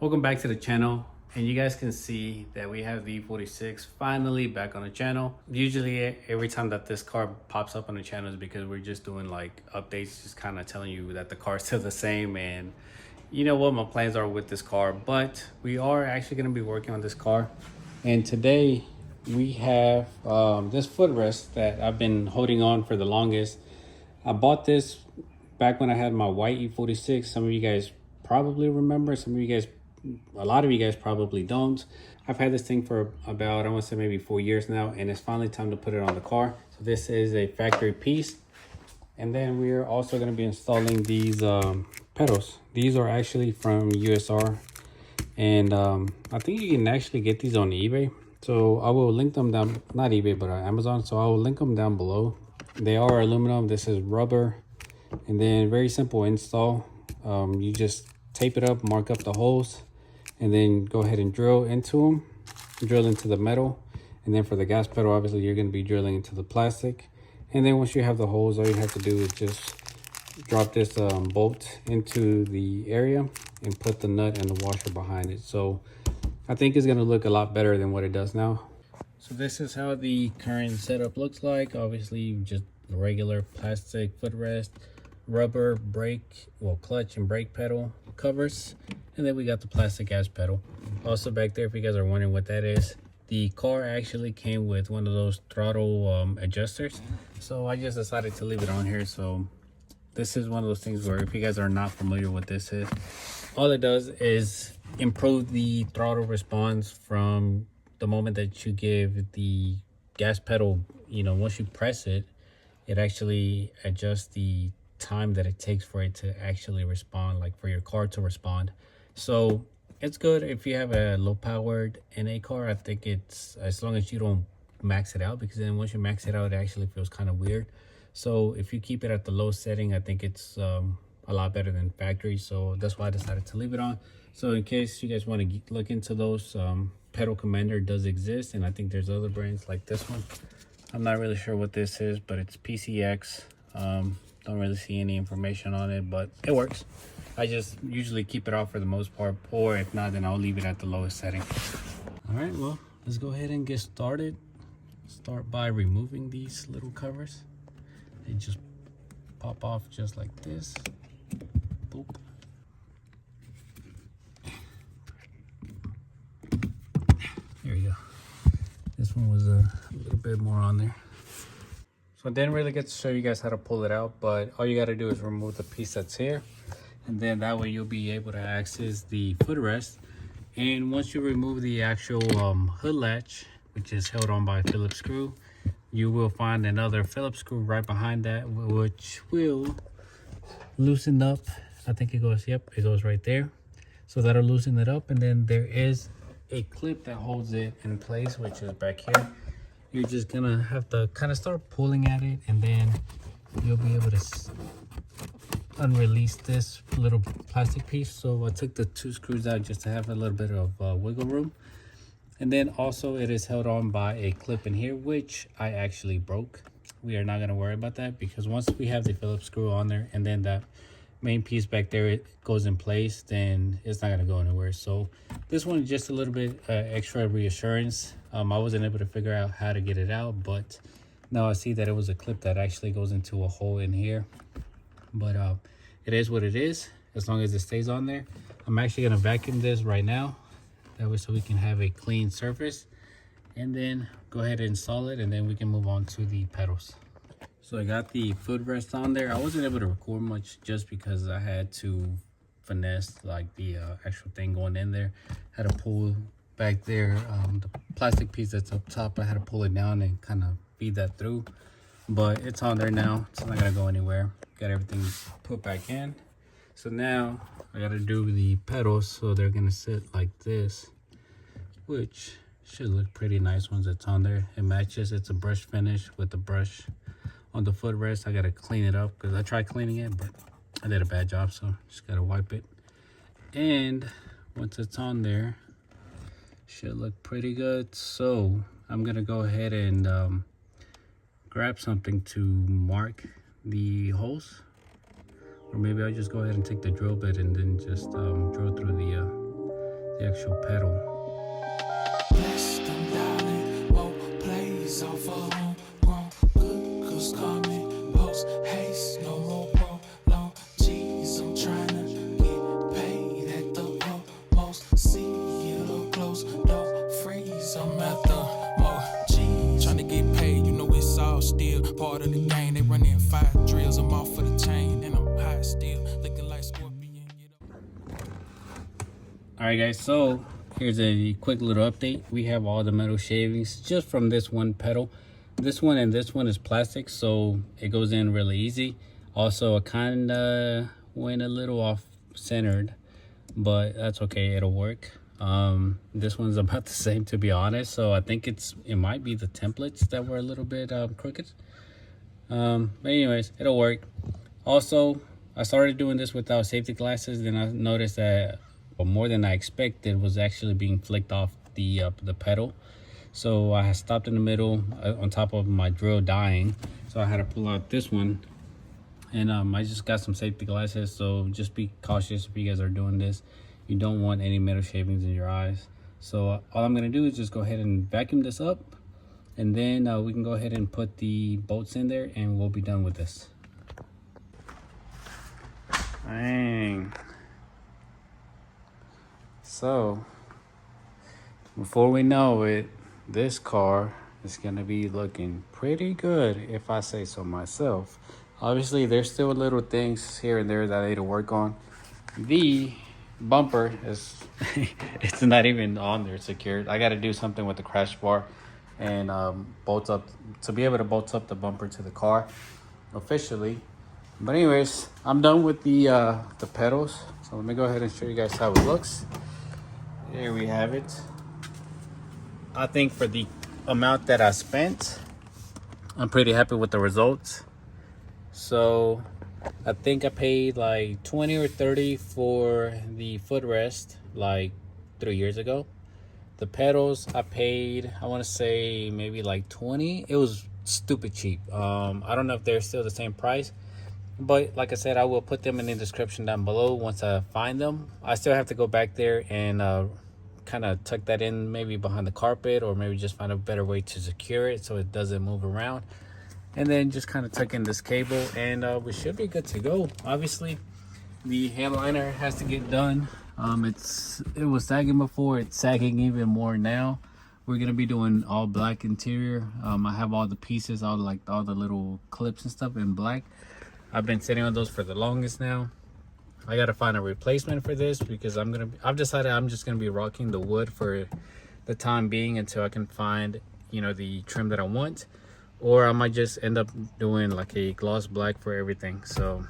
Welcome back to the channel, and you guys can see that we have the E46 finally back on the channel. Usually every time that this car pops up on the channel is because we're just doing like updates, just kind of telling you that the car is still the same and you know what my plans are with this car. But we are actually going to be working on this car, and today we have this footrest that I've been holding on for the longest. I bought this back when I had my white E46. Some of you guys probably remember, a lot of you guys probably don't. I've had this thing for about, I want to say maybe 4 years now, and it's finally time to put it on the car. So this is a factory piece. And then we're also going to be installing these pedals. These are actually from USR, and I think you can actually get these on eBay. So I will link them down, not eBay, but Amazon. So I will link them down below. They are aluminum. This is rubber. And then very simple install. You just tape it up, mark up the holes, and then go ahead and drill into them, drill into the metal. And then for the gas pedal, obviously you're going to be drilling into the plastic. And then once you have the holes, all you have to do is just drop this bolt into the area and put the nut and the washer behind it. So I think it's going to look a lot better than what it does now. So this is how the current setup looks like. Obviously just regular plastic footrest, rubber brake, well, clutch and brake pedal covers, and then we got the plastic gas pedal. Also back there, if you guys are wondering what that is, the car actually came with one of those throttle adjusters, so I just decided to leave it on here. So this is one of those things where if you guys are not familiar with this is, all it does is improve the throttle response from the moment that you give the gas pedal. You know, once you press it, it actually adjusts the time that it takes for it to actually respond, like for your car to respond. So it's good if you have a low powered NA car. I think it's, as long as you don't max it out, because then once you max it out, it actually feels kind of weird. So if you keep it at the low setting, I think it's a lot better than factory. So that's why I decided to leave it on. So in case you guys want to look into those, Pedal Commander does exist, and I think there's other brands like this one. I'm not really sure what this is, but it's PCX. Don't really see any information on it, but it works. I just usually keep it off for the most part, or if not, then I'll leave it at the lowest setting. All right, well, let's go ahead and get started. Start by removing these little covers. They just pop off just like this. Boop. There we go. This one was a little bit more on there. So I didn't really get to show you guys how to pull it out, but all you got to do is remove the piece that's here, and then that way you'll be able to access the footrest. And once you remove the actual hood latch, which is held on by a Phillips screw, you will find another Phillips screw right behind that, which will loosen up. I think it goes, yep, it goes right there. So that'll loosen it up, and then there is a clip that holds it in place, which is back here. You're just gonna have to kind of start pulling at it, and then you'll be able to unrelease this little plastic piece. So I took the 2 screws out just to have a little bit of wiggle room. And then also it is held on by a clip in here, which I actually broke. We are not gonna worry about that, because once we have the Phillips screw on there and then that main piece back there, it goes in place, then it's not gonna go anywhere. So this one is just a little bit extra reassurance. I wasn't able to figure out how to get it out, but now I see that it was a clip that actually goes into a hole in here. But it is what it is, as long as it stays on there. I'm actually gonna vacuum this right now, that way so we can have a clean surface, and then go ahead and install it, and then we can move on to the pedals. So I got the footrest on there. I wasn't able to record much just because I had to finesse like the actual thing going in there. Had to pull back there the plastic piece that's up top. I had to pull it down and kind of feed that through, but it's on there now. It's not gonna go anywhere. Got everything put back in. So now I gotta do the pedals, so they're gonna sit like this, which should look pretty nice once it's on there. It matches. It's a brush finish with the brush on the footrest. I gotta clean it up because I tried cleaning it, but I did a bad job, so just gotta wipe it. And once it's on there, should look pretty good. So I'm gonna go ahead and grab something to mark the holes, or maybe I'll just go ahead and take the drill bit and then just drill through the actual pedal. Part of the game, they running 5 drills. I'm off for the chain, and I'm high still, looking like Scorpion. Alright guys, so here's a quick little update. We have all the metal shavings just from this one pedal. This one and this one is plastic, so it goes in really easy. Also, it kind of went a little off centered, but that's okay, it'll work. This one's about the same, to be honest, so I think it might be the templates that were a little bit crooked. But anyways, it'll work. Also, I started doing this without safety glasses, then I noticed that more than I expected was actually being flicked off the pedal. So I had stopped in the middle on top of my drill dying, so I had to pull out this one, and I just got some safety glasses. So just be cautious if you guys are doing this. You don't want any metal shavings in your eyes. So all I'm gonna do is just go ahead and vacuum this up, and then we can go ahead and put the bolts in there, and we'll be done with this. Dang. So before we know it, this car is gonna be looking pretty good, if I say so myself. Obviously, there's still little things here and there that I need to work on. The bumper is it's not even on there secured. I got to do something with the crash bar and bolt up to be able to bolt up the bumper to the car officially. But anyways, I'm done with the pedals, so let me go ahead and show you guys how it looks. Here we have it. I think for the amount that I spent, I'm pretty happy with the results. So I think I paid like 20 or 30 for the footrest like 3 years ago. The pedals I paid, I want to say maybe like 20. It was stupid cheap. I don't know if they're still the same price, but like I said, I will put them in the description down below once I find them. I still have to go back there and kind of tuck that in maybe behind the carpet, or maybe just find a better way to secure it so it doesn't move around. And then just kind of tuck in this cable, and we should be good to go. Obviously, the headliner has to get done. It was sagging before, it's sagging even more now. We're gonna be doing all black interior. I have all the pieces, all the little clips and stuff in black. I've been sitting on those for the longest now. I gotta find a replacement for this because I've decided I'm just gonna be rocking the wood for the time being until I can find, you know, the trim that I want. Or I might just end up doing like a gloss black for everything. So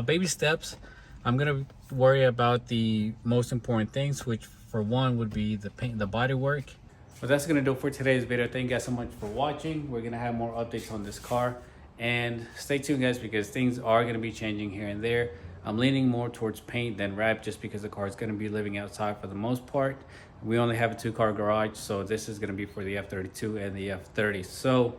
baby steps. I'm gonna worry about the most important things, which for one would be the paint, the body work. But that's gonna do it for today's video. Thank you guys so much for watching. We're gonna have more updates on this car, and stay tuned guys, because things are gonna be changing here and there. I'm leaning more towards paint than wrap, just because the car is gonna be living outside for the most part. We only have a 2-car garage, so this is gonna be for the F32 and the F30. So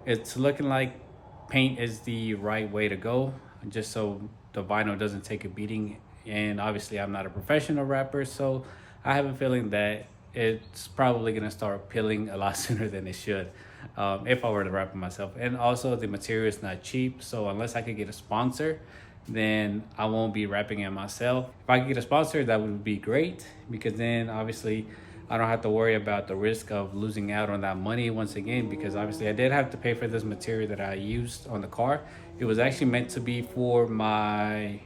it's looking like paint is the right way to go, just so the vinyl doesn't take a beating. And obviously I'm not a professional wrapper, so I have a feeling that it's probably gonna start peeling a lot sooner than it should, if I were to wrap it myself. And also the material is not cheap, so unless I could get a sponsor, then I won't be wrapping it myself. If I could get a sponsor, that would be great, because then obviously I don't have to worry about the risk of losing out on that money once again, because obviously I did have to pay for this material that I used on the car. It was actually meant to be for it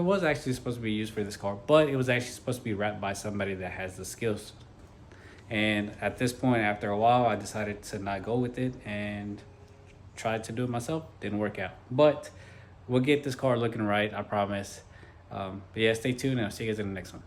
was actually supposed to be used for this car, but it was actually supposed to be wrapped by somebody that has the skills. And at this point, after a while, I decided to not go with it and tried to do it myself. Didn't work out, but we'll get this car looking right, I promise. But yeah, stay tuned and I'll see you guys in the next one.